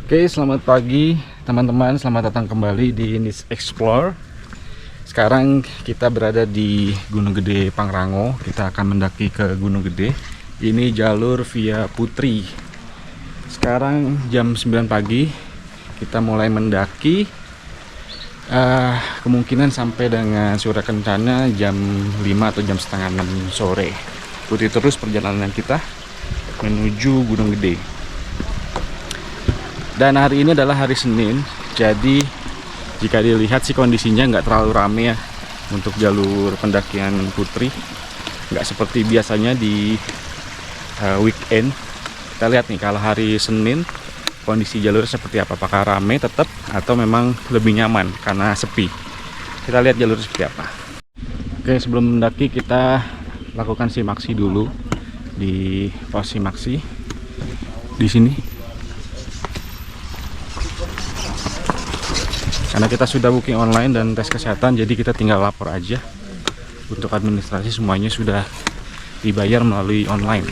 Oke, selamat pagi teman-teman, selamat datang kembali di Niche Explore. Sekarang kita berada di Gunung Gede Pangrango. Kita akan mendaki ke Gunung Gede. Ini jalur via Putri. Sekarang jam 9 pagi. Kita mulai mendaki. Kemungkinan sampai dengan Surya Kencana jam 5 atau jam setengah 6 sore. Ikuti terus perjalanan kita menuju Gunung Gede. Dan hari ini adalah hari Senin, jadi jika dilihat sih kondisinya nggak terlalu rame ya untuk jalur pendakian Putri. Nggak seperti biasanya di weekend. Kita lihat nih kalau hari Senin kondisi jalur seperti apa, apakah rame tetap atau memang lebih nyaman karena sepi. Kita lihat jalur seperti apa. Oke, sebelum mendaki kita lakukan simaksi dulu di pos simaksi di sini. Karena kita sudah booking online dan tes kesehatan, jadi kita tinggal lapor aja. Untuk administrasi semuanya sudah dibayar melalui online.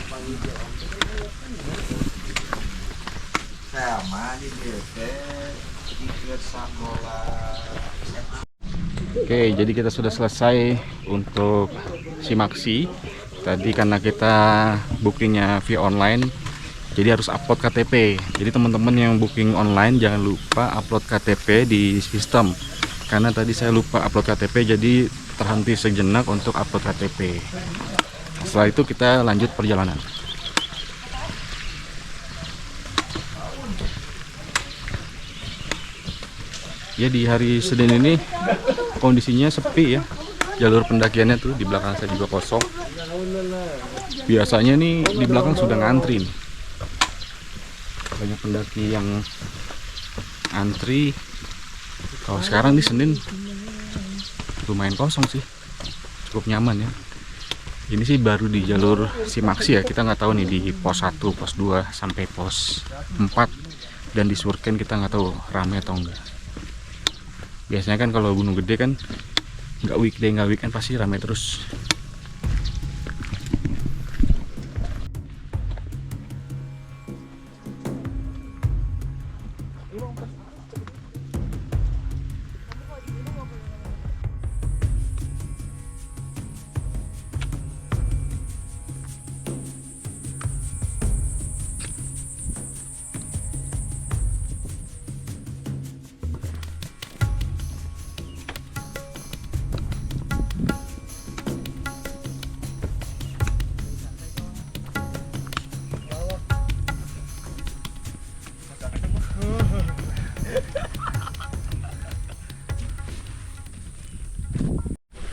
Oke, jadi kita sudah selesai untuk simaksi. Tadi karena kita bookingnya via online, jadi harus upload KTP. Jadi teman-teman yang booking online jangan lupa upload KTP di sistem. Karena tadi saya lupa upload KTP, jadi terhenti sejenak untuk upload KTP. Setelah itu kita lanjut perjalanan. Ya, di hari Senin ini kondisinya sepi ya. Jalur pendakiannya tuh di belakang saya juga kosong. Biasanya nih di belakang sudah ngantri nih. Banyak pendaki yang antri. Kalau sekarang di Senin lumayan kosong sih, cukup nyaman ya. Ini sih baru di jalur simaksi ya, kita nggak tahu nih di pos 1, pos 2 sampai pos 4, dan di Surken kita nggak tahu ramai atau enggak. Biasanya kan kalau Gunung Gede kan nggak weekday nggak weekend pasti ramai terus.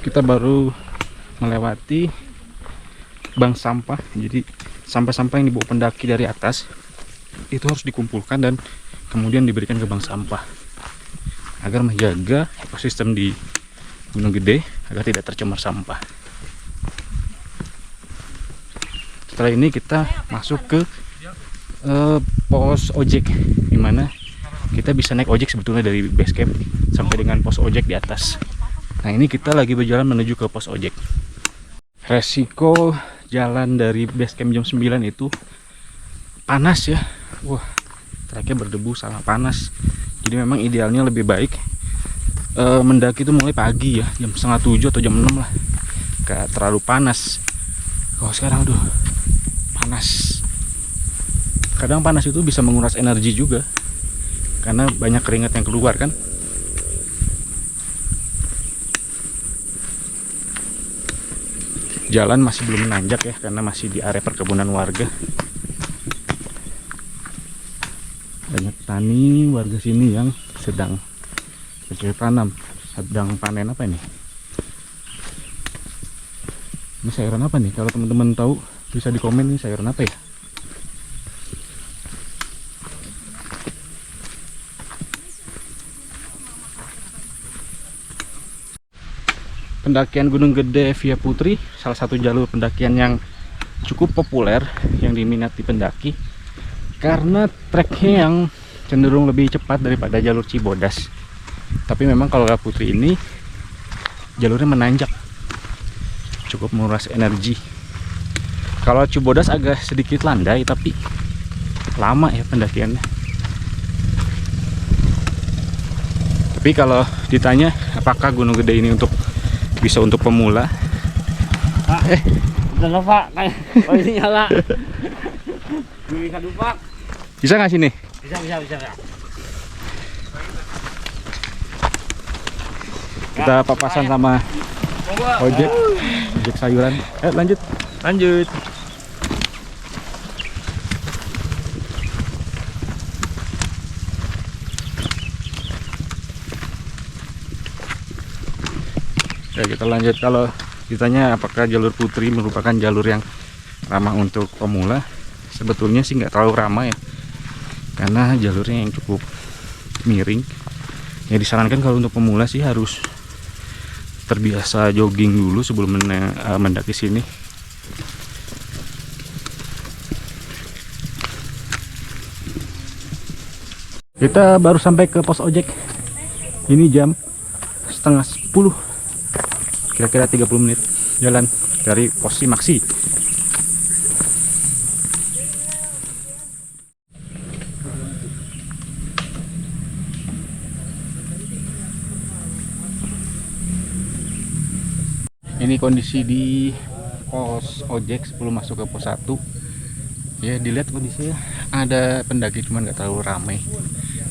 Kita baru melewati bank sampah. Jadi sampah-sampah yang dibawa pendaki dari atas itu harus dikumpulkan dan kemudian diberikan ke bank sampah agar menjaga ekosistem di Gunung Gede agar tidak tercemar sampah. Setelah ini kita masuk ke pos ojek, dimana kita bisa naik ojek sebetulnya dari base camp sampai dengan pos ojek di atas. Nah, ini kita lagi berjalan menuju ke pos ojek. Resiko jalan dari base camp jam 9 itu panas ya. Wah, treknya berdebu, sangat panas. Jadi memang idealnya lebih baik mendaki itu mulai pagi ya, jam setengah 7 atau jam 6 lah. Gak terlalu panas. Kalau sekarang aduh, panas. Kadang panas itu bisa menguras energi juga, karena banyak keringat yang keluar kan. Jalan masih belum menanjak ya, karena masih di area perkebunan warga. Banyak petani warga sini yang sedang bercocok tanam, sedang panen apa ini? Ini sayuran apa nih? Kalau teman-teman tahu bisa di komen nih sayuran apa ya? Pendakian Gunung Gede via Putri salah satu jalur pendakian yang cukup populer yang diminati pendaki karena treknya yang cenderung lebih cepat daripada jalur Cibodas. Tapi memang kalau Putri ini jalurnya menanjak, cukup menguras energi. Kalau Cibodas agak sedikit landai tapi lama ya pendakiannya. Tapi kalau ditanya apakah Gunung Gede ini bisa untuk pemula? Udah Pak, oh ini nyala. Bisa lupa. Bisa nggak sini? Bisa. Kita papasan sama ojek sayuran. Lanjut. Ya, kita lanjut. Kalau ditanya apakah jalur Putri merupakan jalur yang ramah untuk pemula, sebetulnya sih nggak terlalu ramah ya, karena jalurnya yang cukup miring. Ya disarankan kalau untuk pemula sih harus terbiasa jogging dulu sebelum mendaki sini. Kita baru sampai ke pos ojek. Ini jam setengah 10, kira-kira 30 menit jalan dari pos Simaksi. Ini kondisi di pos ojek sebelum masuk ke pos 1. Ya dilihat kondisinya ada pendaki, cuman nggak terlalu ramai,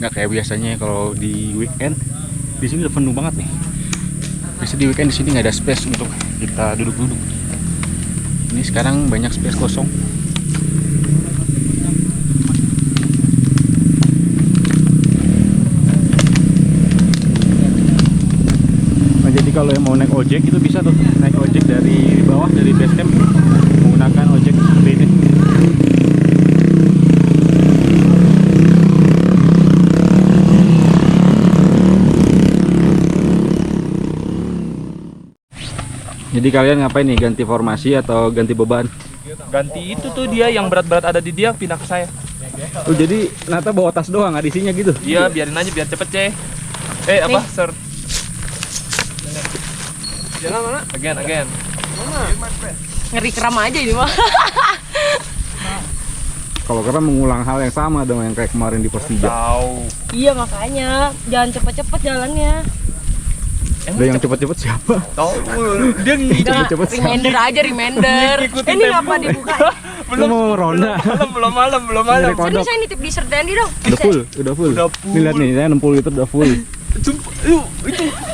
nggak kayak biasanya kalau di weekend. Di sini udah penuh banget nih. Biasa di weekend di sini nggak ada space untuk kita duduk-duduk. Ini sekarang banyak space kosong. Nah, jadi kalau yang mau naik ojek itu bisa tuh naik ojek dari bawah, dari base camp, menggunakan ojek seperti ini. Jadi kalian ngapain nih? Ganti formasi atau ganti beban? Ganti itu tuh, dia yang berat-berat ada di dia pindah ke saya. Oh jadi Nata bawa tas doang, nggak isinya gitu? Iya, biarin aja biar cepet ceh. Apa sir? Jalan mana? Again. Ngeri keram aja ini mah. Kalau keren mengulang hal yang sama dong yang kayak kemarin di pos 3. Tahu. Iya makanya jangan cepet-cepet jalannya. Udah yang cepet-cepet siapa? Tahu. Dia Cepet-cepet Reminder aja, reminder. Ini ngapa dibuka? belum mau ronda. belum malam. Nyari Ini kodok. saya nitip di Serdandi dong. Udah full. Nih lihat nih, saya 60 liter udah full. Itu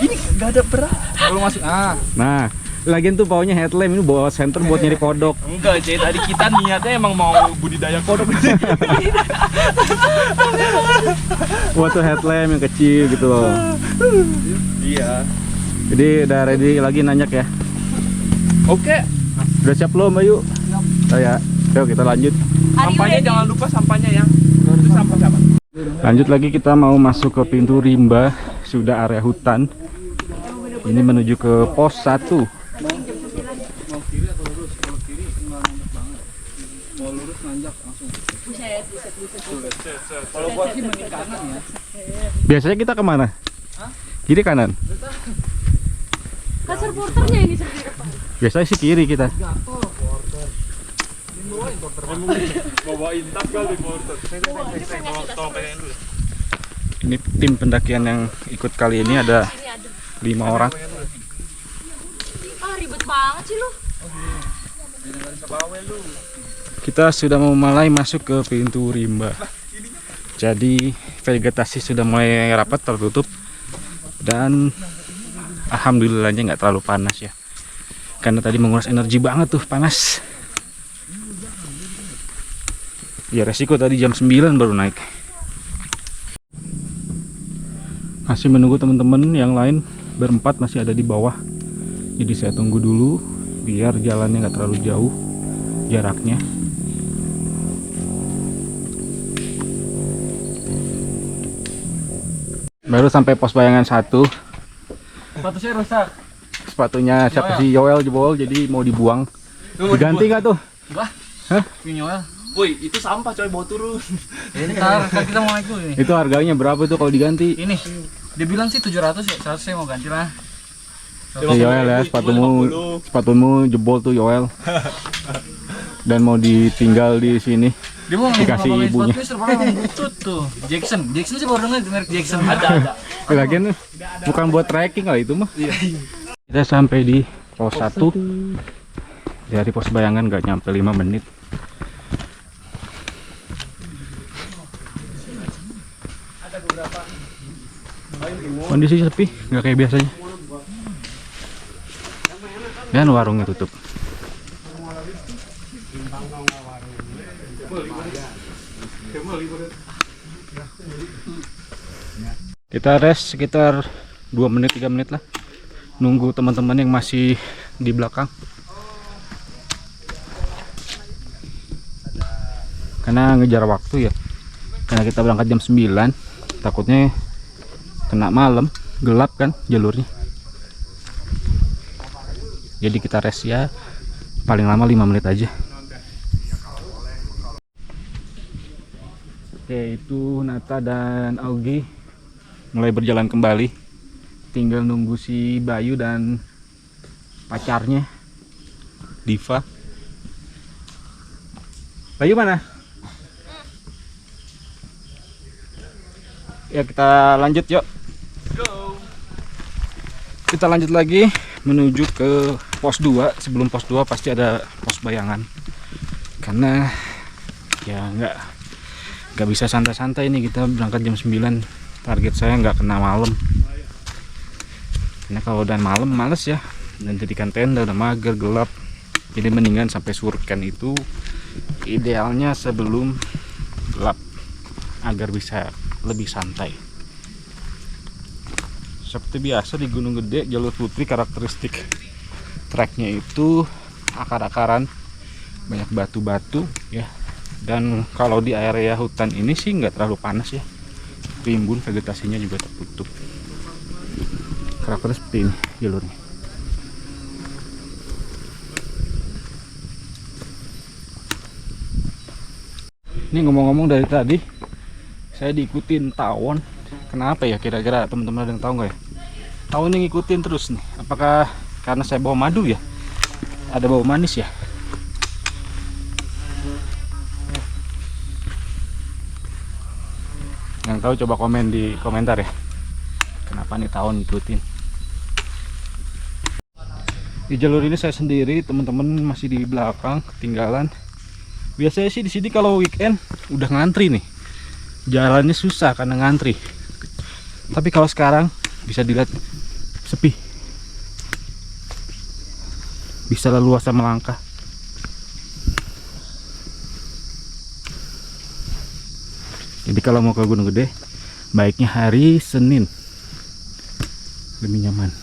ini nggak ada berat. Kalau masuk Nah, lagian tuh bawanya headlamp, ini bawa center buat nyari kodok. enggak, ceh, tadi kita niatnya emang mau budidaya kodok. Buat tuh headlamp yang kecil gitu loh. Iya. Jadi udah ready lagi nanyak ya. Oke. Udah siap belum, Bayu? Oh ya. Yuk kita lanjut. Sampahnya jangan lupa sampahnya ya. Itu sampah siapa? Lanjut lagi, kita mau masuk ke pintu rimba. Sudah area hutan. Ini menuju ke pos 1. Biasanya kita kemana? Kiri kanan? Kan supporternya ini sendiri. Biasanya sih kiri kita. Bawain tas kali porter. Ini tim pendakian yang ikut kali ini ada 5 orang. Ah ribet banget sih lu. Kita sudah mulai masuk ke pintu rimba. Jadi vegetasi sudah mulai rapat, tertutup, dan alhamdulillahnya nggak terlalu panas ya. Karena tadi menguras energi banget tuh, panas. Ya resiko tadi jam 9 baru naik. Masih menunggu teman-teman yang lain berempat masih ada di bawah. Jadi saya tunggu dulu biar jalannya nggak terlalu jauh jaraknya. Baru sampai pos bayangan 1. Sepatu saya rusak. Sepatunya siapa sih? Yoel jebol, jadi mau dibuang. Diganti nggak tuh? Wah. Hah? Punya. Woi, itu sampah coy, bawa turun. Ntar kan kita mau naik dulu ini. Itu harganya berapa tuh kalau diganti? Ini dia bilang sih 700 ya, 100 saya mau ganti lah. Yoel ya, sepatumu jebol tuh Yoel. Dan mau ditinggal di sini. Dia mau Dikasih ngomongin ibunya. sepatu Mister, pakai emang butut tuh. Jackson sih baru denger merek Jackson. Ada. Lagian bukan buat trekking lah itu mah. Kita sampai di pos 1. Dari pos bayangan nggak nyampe 5 menit. Kondisi sepi, nggak kayak biasanya. Dan warungnya tutup. Kita rest sekitar 2 menit 3 menit lah. Nunggu teman-teman yang masih di belakang. Karena ngejar waktu ya. Karena kita berangkat jam 9, takutnya kena malam, gelap kan jalurnya. Jadi kita rest ya paling lama 5 menit aja. Oke, itu Nata dan Augie mulai berjalan kembali. Tinggal nunggu si Bayu dan pacarnya Diva. Bayu mana? Ya kita lanjut yuk. Kita lanjut lagi menuju ke pos 2. Sebelum pos 2 pasti ada pos bayangan. Karena ya nggak bisa santai-santai nih, kita berangkat jam 9. Target saya nggak kena malam. Karena kalau udah malam males ya, dan jadikan tenda udah mager, gelap. Jadi mendingan sampai surken itu idealnya sebelum gelap agar bisa lebih santai. Seperti biasa di Gunung Gede jalur putri, karakteristik treknya itu akar-akaran, banyak batu-batu ya. Dan kalau di area hutan ini sih nggak terlalu panas ya, rimbun, vegetasinya juga tertutup. Karakternya seperti ini jalurnya. Ini ngomong-ngomong, dari tadi saya diikutin tawon. Kenapa ya kira-kira, teman-teman ada yang tahu nggak ya? Tawon yang ngikutin terus nih. Apakah karena saya bawa madu ya? Ada bau manis ya? Yang tahu coba komen di komentar ya. Kenapa nih tawon ngikutin? Di jalur ini saya sendiri, teman-teman masih di belakang ketinggalan. Biasanya sih di sini kalau weekend udah ngantri nih. Jalannya susah karena ngantri. Tapi kalau sekarang bisa dilihat sepi. Bisa leluasa melangkah. Jadi kalau mau ke Gunung Gede, baiknya hari Senin, lebih nyaman.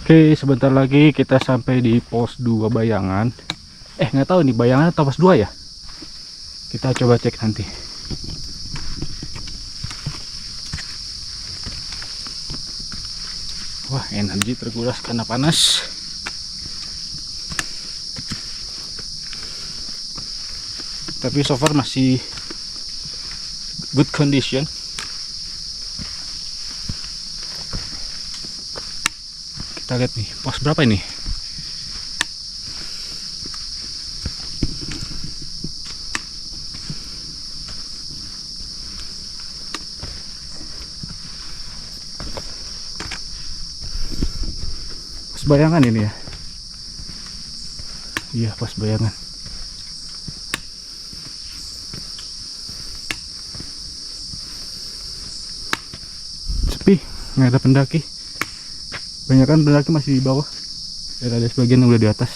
Oke, sebentar lagi kita sampai di pos 2 bayangan. Nggak tahu nih bayangan atau pos 2 ya. Kita coba cek nanti. Wah, energi terkuras karena panas. Tapi so far masih good condition. Kita lihat nih, pos berapa ini? Pos bayangan ini ya? Iya, pos bayangan. Sepi, nggak ada pendaki. Banyak kan pendaki masih di bawah, dan ada sebagian yang udah di atas.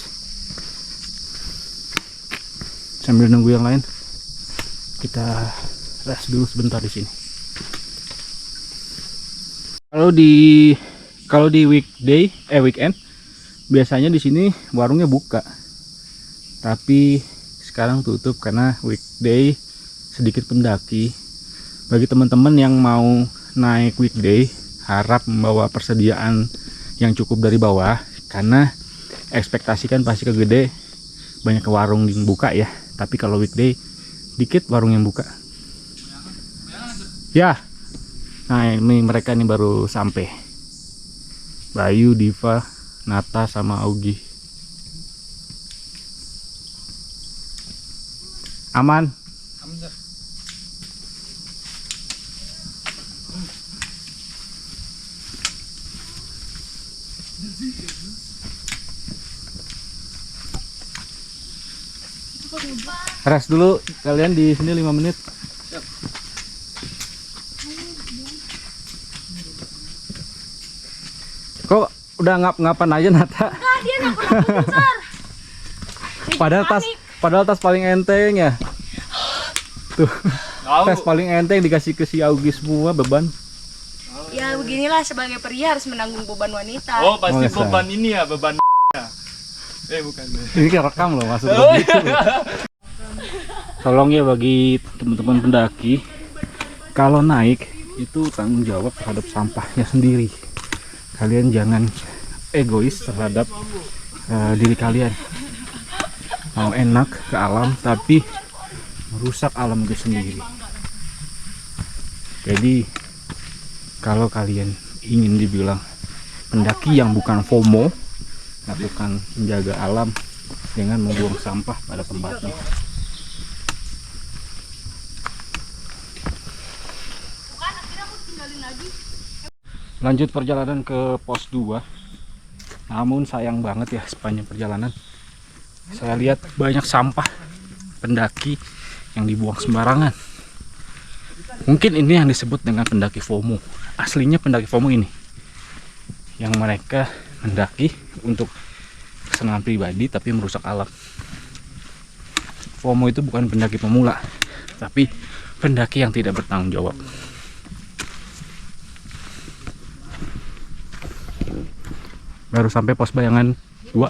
Sambil nunggu yang lain, kita rest dulu sebentar di sini. Kalau di weekend biasanya di sini warungnya buka, tapi sekarang tutup karena weekday sedikit pendaki. Bagi teman-teman yang mau naik weekday, harap membawa persediaan yang cukup dari bawah, karena ekspektasi kan pasti ke Gede banyak ke warung yang buka ya. Tapi kalau weekday dikit warung yang buka. Ya, Nah ini mereka nih baru sampai. Bayu, Diva, Nata sama Augie. Aman. Rest dulu kalian di sini 5 menit. Kok udah ngap-ngapan aja Nata? Nah, dia nakut-nakutin, Sar. Padahal tas paling enteng ya. Tuh. Tas paling enteng dikasih ke si Augie semua beban. Ya beginilah sebagai pria harus menanggung beban wanita. Oh, pasti Oh, beban ini ya, beban. Bukan. Ini kan rekam loh maksud gue gitu. Tolong ya bagi teman-teman pendaki, kalau naik itu tanggung jawab terhadap sampahnya sendiri. Kalian jangan egois terhadap diri kalian. Mau enak ke alam tapi merusak alam itu sendiri. Jadi kalau kalian ingin dibilang pendaki yang bukan FOMO, bukan menjaga alam, dengan membuang sampah pada tempatnya. Lanjut perjalanan ke pos 2. Namun sayang banget ya, sepanjang perjalanan saya lihat banyak sampah pendaki yang dibuang sembarangan. Mungkin ini yang disebut dengan pendaki FOMO. Aslinya pendaki FOMO ini yang mereka mendaki untuk kesenangan pribadi tapi merusak alam. FOMO itu bukan pendaki pemula, tapi pendaki yang tidak bertanggung jawab. Baru sampai pos bayangan 2.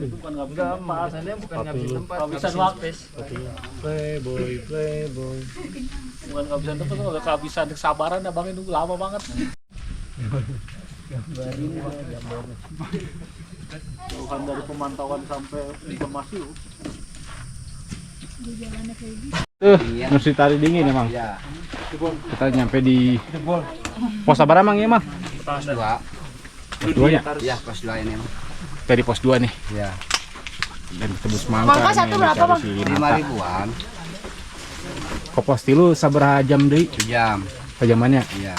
Bukan kehabisan waktu. Playboy. Bukan kehabisan tempat, udah kehabisan kesabaran ya Bang, itu lama banget. Bukan dari pemantauan sampai informasi. Mesti tari dingin emang. Ya. Kita nyampe di pos sabar emang ya Mang? Pos 2. Pos 2 ya? Iya, pos 2 ini. Dari pos 2 nih. Iya. Dan ketemu semangka. Mangka satu berapa, Bang? 5.000-an. Kok pos tilu sabaraha jam deui? Jam. Pajamannya? Iya.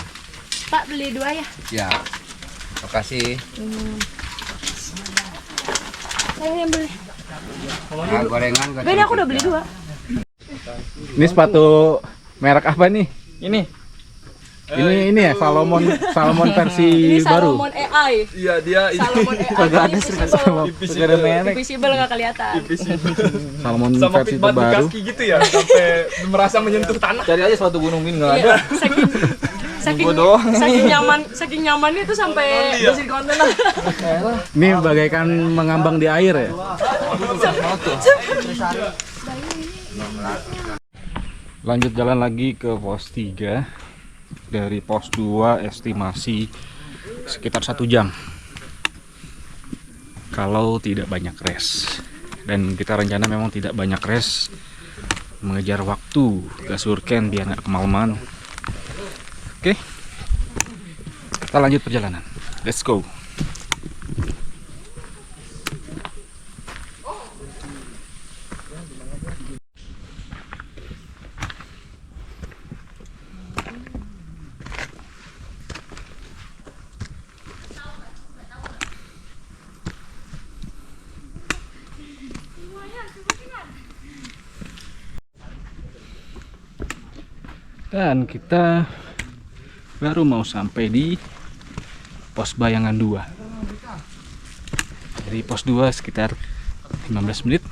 Pak beli 2 ya? Iya. Makasih. Saya yang beli. Nah, gorengan Beda aku udah beli 2. Ini sepatu merek apa nih? Ini ya Salomon versi Ini baru. Salomon AI. Iya, dia Salomon AI. Kagak ada segala merek. Invisible nggak kelihatan. Salomon sama versi pitbat di terbaru. kaki gitu ya, sampai merasa menyentuh tanah. Cari aja sepatu gunung min enggak ada. Iya, saking nyamannya tuh sampai bersih konten lah. Ini bagaikan mengambang di air ya. Lanjut jalan lagi ke pos 3. Dari pos 2 estimasi sekitar 1 jam kalau tidak banyak rest. Dan kita rencana memang tidak banyak rest, mengejar waktu ke Surken biar nggak kemalaman. Oke, kita lanjut perjalanan. Let's go. Dan kita baru mau sampai di pos bayangan 2. Dari pos 2 sekitar 15 menit.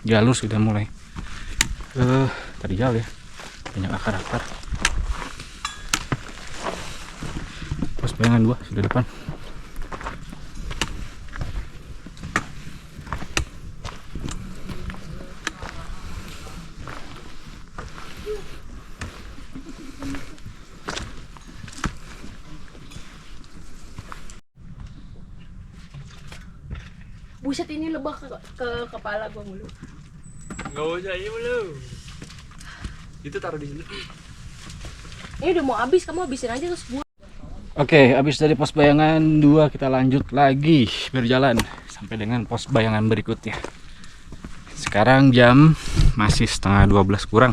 Jalur sudah mulai terjal ya, banyak akar-akar. Pos bayangan 2 sudah depan. Buset, ini lebah ke kepala gua mulu. Nggak usah ini lu. Itu taruh di sini. Ini udah mau habis, kamu habisin aja terus buang. Oke, habis dari pos bayangan 2 kita lanjut lagi berjalan sampai dengan pos bayangan berikutnya. Sekarang jam masih setengah 12 kurang.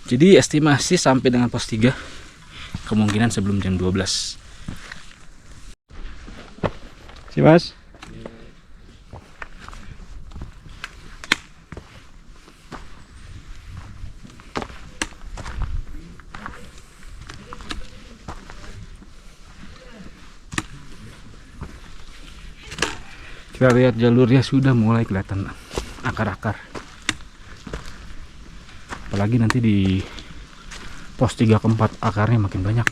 Jadi estimasi sampai dengan pos 3 kemungkinan sebelum jam 12. Si Mas. Kita lihat jalurnya sudah mulai kelihatan akar-akar. Apalagi nanti di pos 3 ke 4 akarnya makin banyak.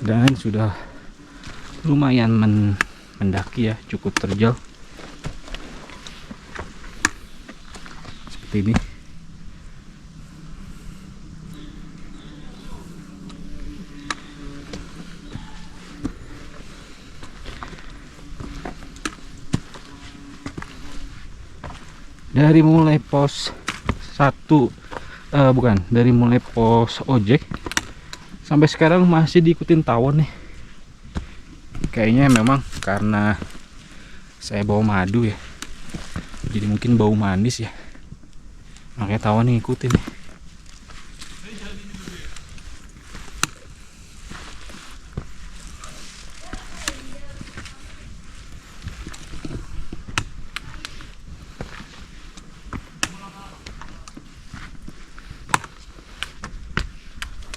Dan sudah lumayan mendaki ya, cukup terjal. Seperti ini. Dari mulai pos 1 dari mulai pos ojek sampai sekarang masih diikutin tawon nih. Kayaknya memang karena saya bawa madu ya, jadi mungkin bau manis ya, makanya tawon ngikutin nih.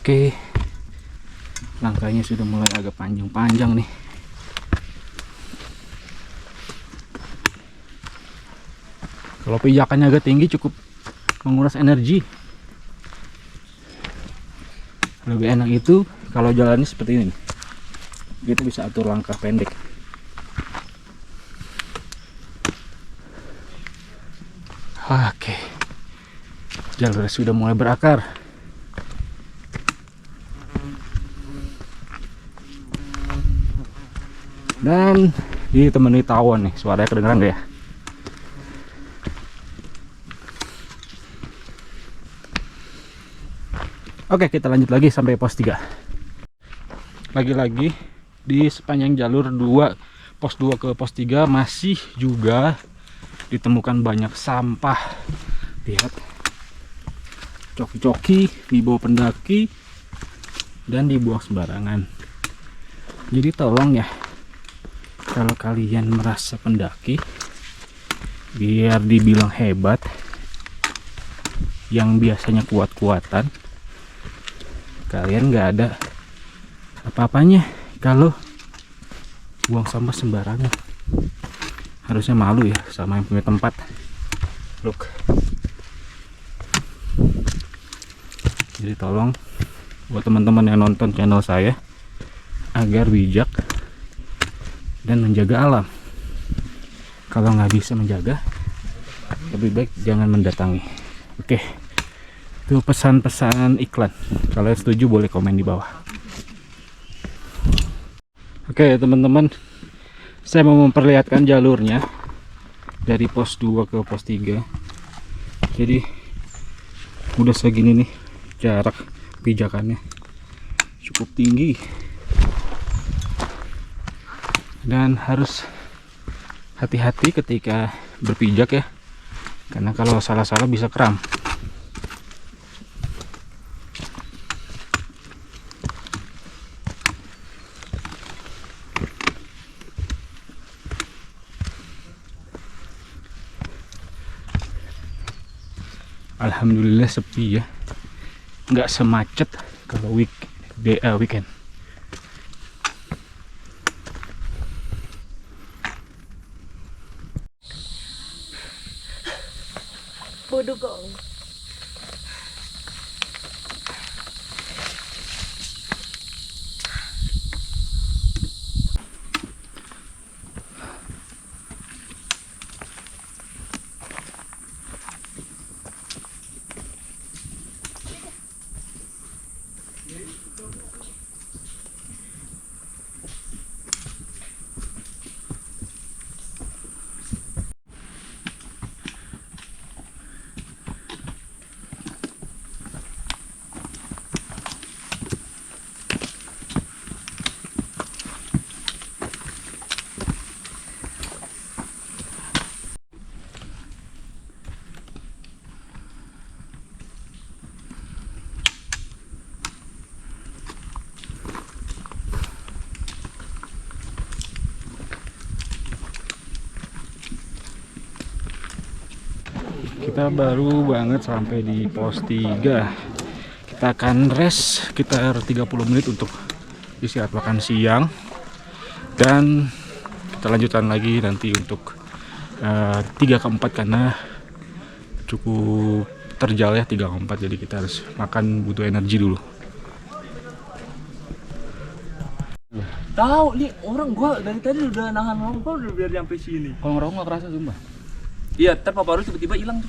Oke, langkahnya sudah mulai agak panjang-panjang nih. Kalau pijakannya agak tinggi cukup menguras energi. Lebih enak itu kalau jalannya seperti ini. Kita bisa atur langkah pendek. Oke, jalur sudah mulai berakar. Dan ditemani tawon nih, suaranya kedengeran gak ya? Oke, kita lanjut lagi sampai pos 3. Lagi-lagi di sepanjang jalur 2, pos 2 ke pos 3 masih juga ditemukan banyak sampah. Lihat, coki-coki dibawa pendaki dan dibuang sembarangan. Jadi tolong ya, kalau kalian merasa pendaki biar dibilang hebat, yang biasanya kuat-kuatan, kalian nggak ada apa-apanya kalau buang sampah sembarangan. Harusnya malu ya sama yang punya tempat. Look. Jadi tolong buat teman-teman yang nonton channel saya agar bijak dan menjaga alam. Kalau nggak bisa menjaga, lebih baik jangan mendatangi. Oke, itu pesan-pesan iklan. Kalau setuju boleh komen di bawah. Oke teman-teman, saya mau memperlihatkan jalurnya dari pos 2 ke pos 3. Jadi udah segini nih jarak pijakannya, cukup tinggi. Dan harus hati-hati ketika berpijak ya, karena kalau salah-salah bisa kram. Alhamdulillah sepi ya, nggak semacet kalau weekend. Bodoh gong. Kita baru banget sampai di pos 3. Kita akan rest sekitar 30 menit untuk istirahat makan siang. Dan kita lanjutkan lagi nanti untuk 3 ke 4 karena cukup terjal ya 3 ke 4. Jadi kita harus makan, butuh energi dulu. Tahu nih orang gua dari tadi udah nahan rokok udah biar nyampe sini. Kalau ngerokok nggak kerasa sumpah. Iya, tapi baru tiba-tiba hilang tuh.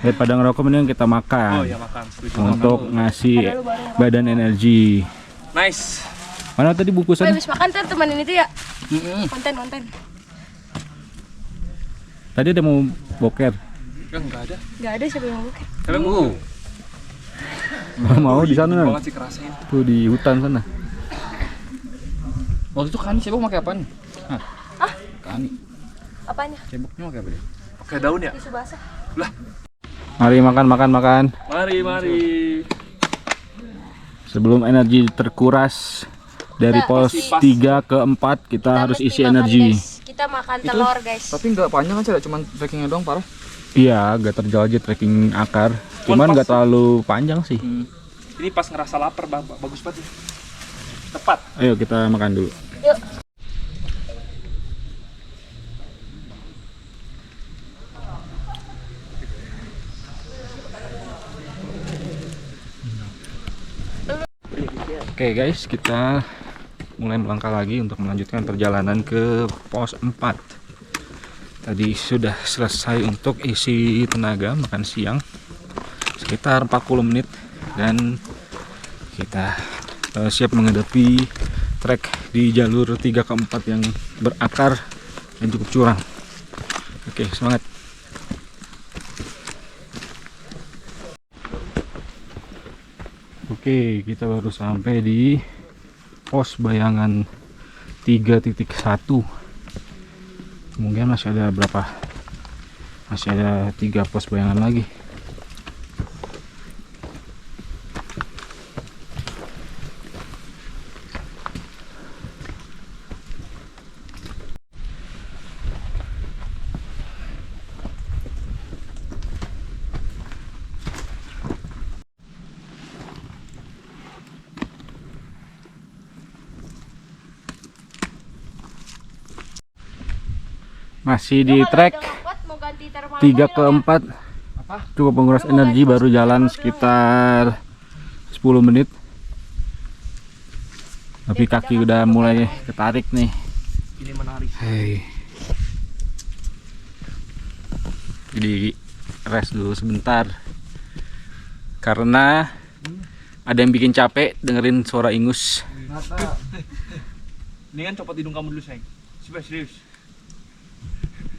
Daripada ngerokok mending kita makan. Oh ya makan. Untuk ngasih badan energi. Nice. Mana tadi bungkusan? Habis makan tuh temenin itu ya. Konten. Tadi ada mau boker. Enggak ada. Gak ada siapa yang mau buka. Tapi mau. Mau di sana. Banget sih kerasain. Tuh di hutan sana. Waktu itu Kani cebok pakai apaan? Ah? Kani. Apanya? Ceboknya pakai apa dia? Pakai daun ya? Tisu basah. Mari makan. Mari. Sebelum energi terkuras dari Kita pos isi. 3 ke 4 kita harus mesti isi makan, energi. guys. Kita makan telur guys. Tapi nggak panjang aja, cuma trackingnya doang parah. Iya, agak terjal aja trekking akar. Cuman nggak terlalu panjang sih. Ini pas ngerasa lapar bagus banget. Tepat. Ayo kita makan dulu. Yuk. Oke guys, kita mulai melangkah lagi untuk melanjutkan perjalanan ke pos 4. Tadi sudah selesai untuk isi tenaga makan siang sekitar 40 menit dan kita siap menghadapi trek di jalur 3 ke 4 yang berakar dan cukup curam. Oke, semangat. Oke, kita baru sampai di pos bayangan 3.1. Mungkin masih ada berapa? Masih ada 3 pos bayangan lagi. Masih di trek 3 ke 4. Cukup menguras energi, baru jalan sekitar 10 menit. Tapi kaki udah mulai ketarik nih. Ini menarik. Hei. Jadi rest dulu sebentar. Karena ada yang bikin capek dengerin suara ingus. Ini kan copot hidung kamu dulu sayang. Serius.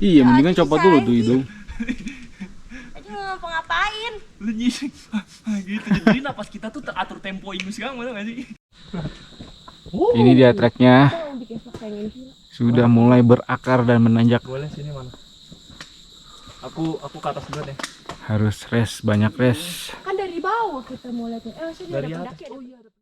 Iya, mendingan copot dulu tuh hidung. Aduh, ngapa ngapain? Lu nyisik gitu. Jadi napas kita tuh teratur tempo ingus kamu nggak sih? Ini dia treknya. Sudah mulai berakar dan menanjak. Boleh sini mana? Aku ke atas dulu deh. Harus rest, banyak rest. Kan dari bawah kita mulai. Maksudnya Dari ada atas. pendaki.